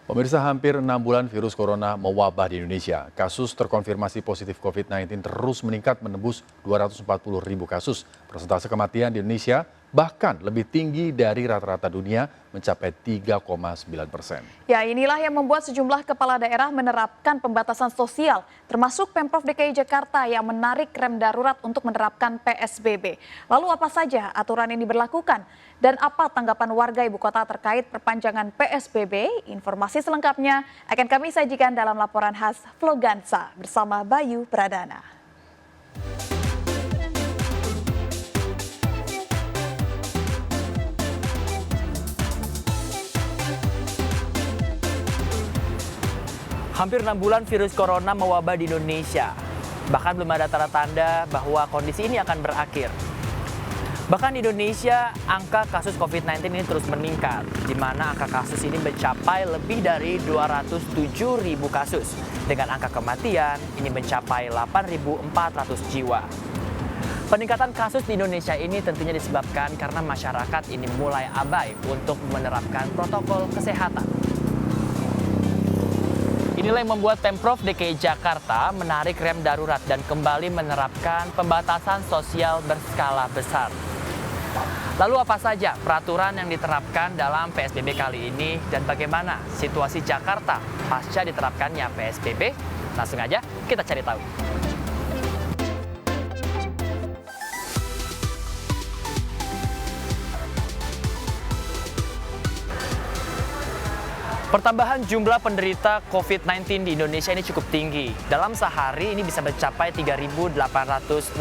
Pemirsa, hampir 6 bulan virus corona mewabah di Indonesia. Kasus terkonfirmasi positif COVID-19 terus meningkat menembus 240 ribu kasus. Persentase kematian di Indonesia bahkan lebih tinggi dari rata-rata dunia mencapai 3,9%. Ya, inilah yang membuat sejumlah kepala daerah menerapkan pembatasan sosial, termasuk Pemprov DKI Jakarta yang menarik rem darurat untuk menerapkan PSBB. Lalu apa saja aturan ini berlakukan? Dan apa tanggapan warga ibu kota terkait perpanjangan PSBB? Informasi selengkapnya akan kami sajikan dalam laporan khas Vlogansa bersama Bayu Pradana. Hampir 6 bulan virus corona mewabah di Indonesia. Bahkan belum ada tanda-tanda bahwa kondisi ini akan berakhir. Bahkan di Indonesia, angka kasus COVID-19 ini terus meningkat, di mana angka kasus ini mencapai lebih dari 207 ribu kasus. Dengan angka kematian ini mencapai 8.400 jiwa. Peningkatan kasus di Indonesia ini tentunya disebabkan karena masyarakat ini mulai abai untuk menerapkan protokol kesehatan. Inilah yang membuat Pemprov DKI Jakarta menarik rem darurat dan kembali menerapkan pembatasan sosial berskala besar. Lalu apa saja peraturan yang diterapkan dalam PSBB kali ini dan bagaimana situasi Jakarta pasca diterapkannya PSBB? Langsung aja kita cari tahu. Pertambahan jumlah penderita COVID-19 di Indonesia ini cukup tinggi. Dalam sehari ini bisa mencapai 3.861.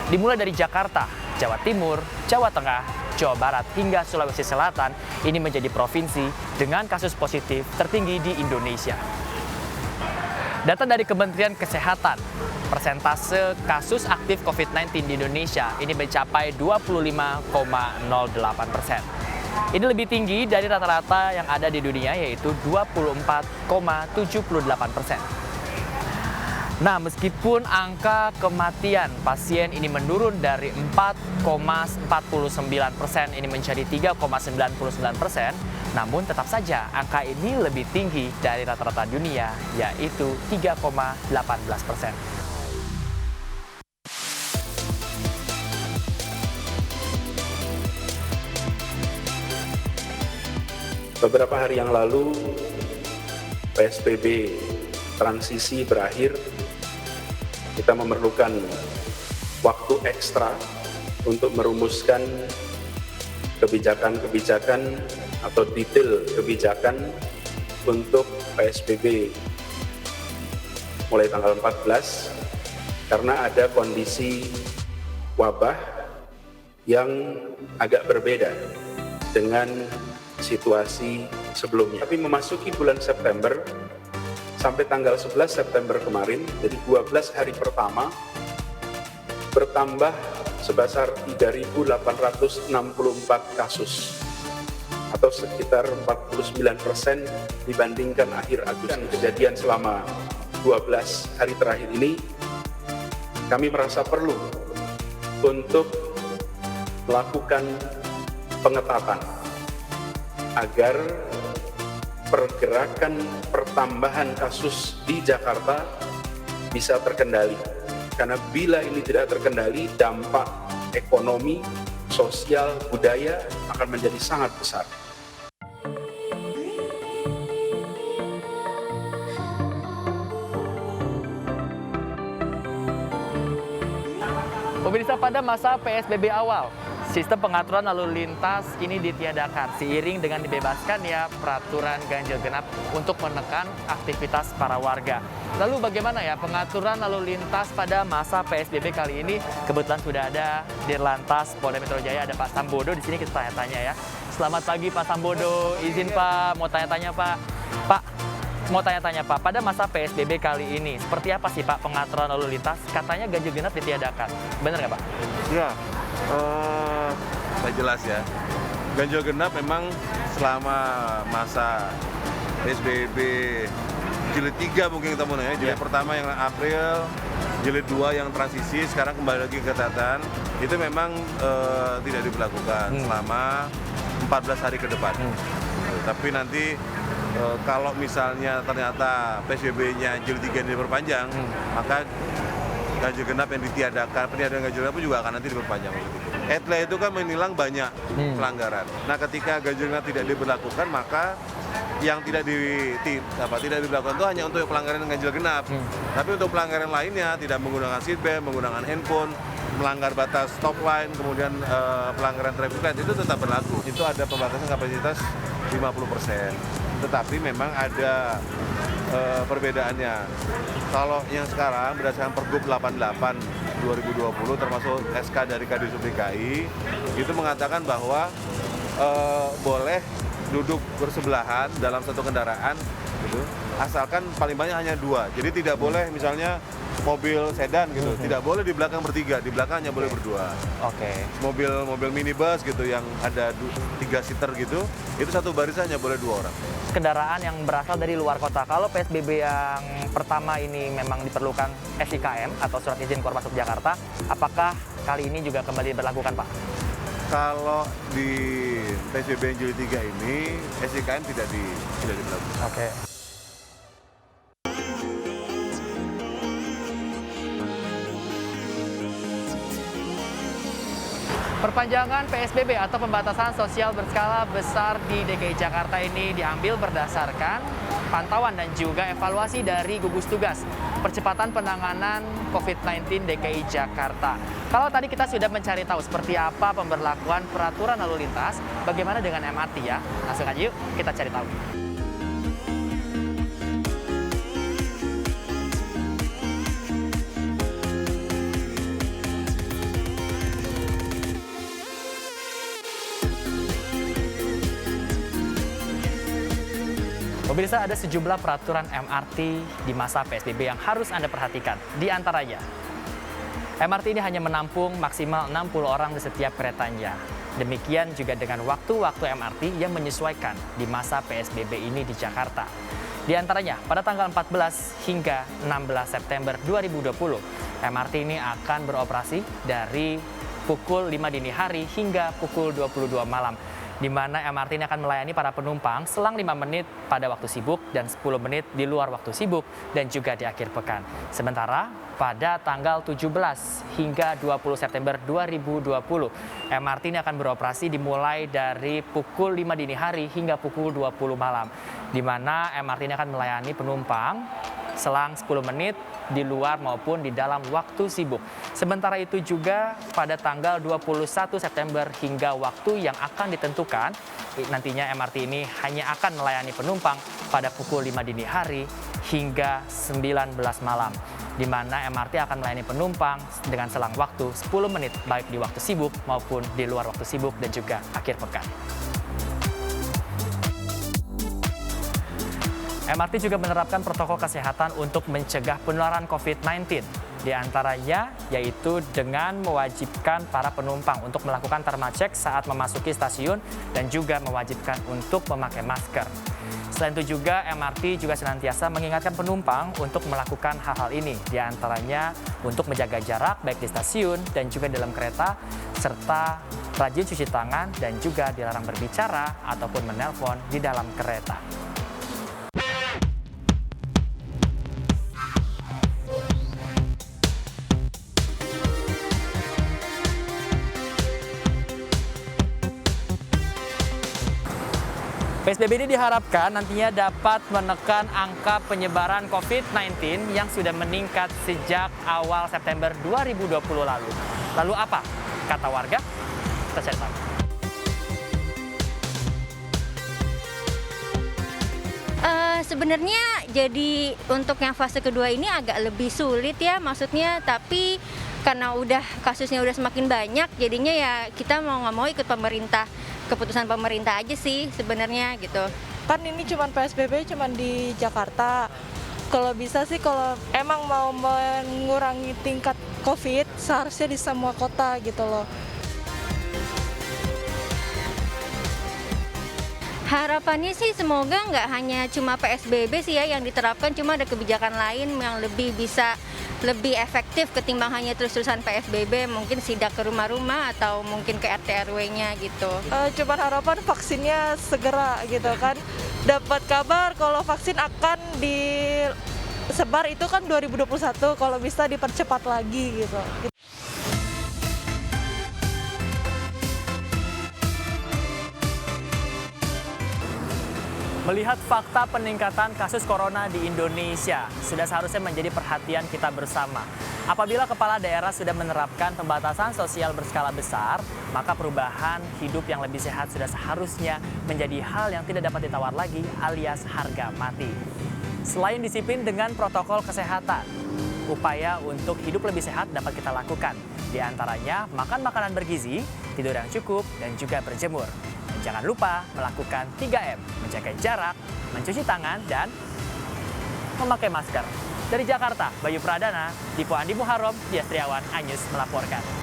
Dimulai dari Jakarta, Jawa Timur, Jawa Tengah, Jawa Barat hingga Sulawesi Selatan, ini menjadi provinsi dengan kasus positif tertinggi di Indonesia. Data dari Kementerian Kesehatan, persentase kasus aktif COVID-19 di Indonesia ini mencapai 25,08%. Ini lebih tinggi dari rata-rata yang ada di dunia, yaitu 24,78%. Nah, meskipun angka kematian pasien ini menurun dari 4,49% ini menjadi 3,99%, namun tetap saja angka ini lebih tinggi dari rata-rata dunia, yaitu 3,18%. Beberapa hari yang lalu, PSBB transisi berakhir. Kita memerlukan waktu ekstra untuk merumuskan kebijakan-kebijakan atau detail kebijakan untuk PSBB mulai tanggal 14, karena ada kondisi wabah yang agak berbeda dengan situasi sebelumnya. Tapi memasuki bulan September, sampai tanggal 11 September kemarin, jadi 12 hari pertama, bertambah sebesar 3.864 kasus, atau sekitar 49% dibandingkan akhir Agustus. Kejadian selama 12 hari terakhir ini, kami merasa perlu untuk melakukan pengetatan agar pergerakan pertambahan kasus di Jakarta bisa terkendali. Karena bila ini tidak terkendali, dampak ekonomi, sosial, budaya akan menjadi sangat besar. Pemirsa, pada masa PSBB awal, sistem pengaturan lalu lintas ini ditiadakan seiring dengan dibebaskannya peraturan ganjil genap untuk menekan aktivitas para warga. Lalu bagaimana ya pengaturan lalu lintas pada masa PSBB kali ini? Kebetulan sudah ada Dirlantas Polda Metro Jaya, ada Pak Sambodo di sini, kita tanya-tanya ya. Selamat pagi Pak Sambodo, izin Pak mau tanya-tanya Pak. Pak, mau tanya-tanya Pak, pada masa PSBB kali ini seperti apa sih Pak pengaturan lalu lintas? Katanya ganjil genap ditiadakan, benar nggak Pak? Ya. Saya jelas ya, ganjil genap memang selama masa PSBB jilid 3 mungkin kita mulai ya. Jilid pertama yang April, jilid 2 yang transisi, sekarang kembali lagi ke catatan, itu memang tidak diberlakukan selama 14 hari ke depan. Tapi nanti Kalau misalnya ternyata PSBB-nya jilid 3 ini diperpanjang, maka ganjil genap yang ditiadakan, peniadaan ganjil genap juga akan nanti diperpanjang. ETLA itu kan menilang banyak pelanggaran. Nah, ketika ganjil genap tidak diberlakukan, maka yang tidak diberlakukan itu hanya untuk pelanggaran ganjil genap. Tapi untuk pelanggaran lainnya, tidak menggunakan seatbelt, menggunakan handphone, melanggar batas stop line, kemudian pelanggaran traffic light itu tetap berlaku. Itu ada pembatasan kapasitas 50%. Tetapi memang ada perbedaannya. Kalau yang sekarang berdasarkan Pergub 88 2020 termasuk SK dari Kadisub DKI itu mengatakan bahwa boleh duduk bersebelahan dalam satu kendaraan gitu, asalkan paling banyak hanya 2. Jadi tidak boleh misalnya mobil sedan gitu, tidak boleh di belakang bertiga, di belakang hanya boleh berdua. Oke. Mobil minibus gitu yang ada 3 seater gitu, itu satu baris hanya boleh 2 orang. Kendaraan yang berasal dari luar kota. Kalau PSBB yang pertama ini memang diperlukan SIKM atau surat izin keluar masuk Jakarta, apakah kali ini juga kembali diberlakukan, Pak? Kalau di PSBB yang jilid 3 ini SIKM tidak diberlakukan. Oke. Perpanjangan PSBB atau pembatasan sosial berskala besar di DKI Jakarta ini diambil berdasarkan pantauan dan juga evaluasi dari gugus tugas percepatan penanganan COVID-19 DKI Jakarta. Kalau tadi kita sudah mencari tahu seperti apa pemberlakuan peraturan lalu lintas, bagaimana dengan MRT ya? Langsung aja yuk kita cari tahu. Pemirsa, ada sejumlah peraturan MRT di masa PSBB yang harus Anda perhatikan. Di antaranya, MRT ini hanya menampung maksimal 60 orang di setiap keretanya. Demikian juga dengan waktu-waktu MRT yang menyesuaikan di masa PSBB ini di Jakarta. Di antaranya, pada tanggal 14 hingga 16 September 2020, MRT ini akan beroperasi dari pukul 5 dini hari hingga pukul 22 malam. Di mana MRT ini akan melayani para penumpang selang 5 menit pada waktu sibuk dan 10 menit di luar waktu sibuk dan juga di akhir pekan. Sementara pada tanggal 17 hingga 20 September 2020, MRT ini akan beroperasi dimulai dari pukul 5 dini hari hingga pukul 20 malam. Di mana MRT ini akan melayani penumpang selang 10 menit di luar maupun di dalam waktu sibuk. Sementara itu juga pada tanggal 21 September hingga waktu yang akan ditentukan, nantinya MRT ini hanya akan melayani penumpang pada pukul 5 dini hari hingga 19 malam. Di mana MRT akan melayani penumpang dengan selang waktu 10 menit baik di waktu sibuk maupun di luar waktu sibuk dan juga akhir pekan. MRT juga menerapkan protokol kesehatan untuk mencegah penularan COVID-19. Di antaranya yaitu dengan mewajibkan para penumpang untuk melakukan thermal check saat memasuki stasiun dan juga mewajibkan untuk memakai masker. Selain itu juga MRT juga senantiasa mengingatkan penumpang untuk melakukan hal-hal ini. Di antaranya untuk menjaga jarak baik di stasiun dan juga dalam kereta, serta rajin cuci tangan dan juga dilarang berbicara ataupun menelpon di dalam kereta. PSBB ini diharapkan nantinya dapat menekan angka penyebaran COVID-19 yang sudah meningkat sejak awal September 2020 lalu. Lalu apa kata warga? Kita cari tahu. Sebenarnya jadi untuk yang fase kedua ini agak lebih sulit ya, maksudnya, tapi karena kasusnya udah semakin banyak, jadinya ya kita mau nggak mau ikut pemerintah, keputusan pemerintah aja sih sebenarnya gitu. Kan ini cuma PSBB cuma di Jakarta. Kalau bisa sih kalau emang mau mengurangi tingkat COVID seharusnya di semua kota gitu loh. Harapannya sih semoga nggak hanya cuma PSBB sih ya yang diterapkan, cuma ada kebijakan lain yang lebih efektif ketimbang hanya terus-terusan PSBB, mungkin sidak ke rumah-rumah atau mungkin ke RT RW-nya gitu. Cuma harapan vaksinnya segera gitu kan. dapat kabar kalau vaksin akan disebar itu kan 2021, kalau bisa dipercepat lagi gitu. Melihat fakta peningkatan kasus corona di Indonesia, sudah seharusnya menjadi perhatian kita bersama. Apabila kepala daerah sudah menerapkan pembatasan sosial berskala besar, maka perubahan hidup yang lebih sehat sudah seharusnya menjadi hal yang tidak dapat ditawar lagi alias harga mati. Selain disiplin dengan protokol kesehatan, upaya untuk hidup lebih sehat dapat kita lakukan. Di antaranya makan makanan bergizi, tidur yang cukup, dan juga berjemur. Jangan lupa melakukan 3M, menjaga jarak, mencuci tangan, dan memakai masker. Dari Jakarta, Bayu Pradana, Dipo Andi Muharram, Dias Triawan, Anyus melaporkan.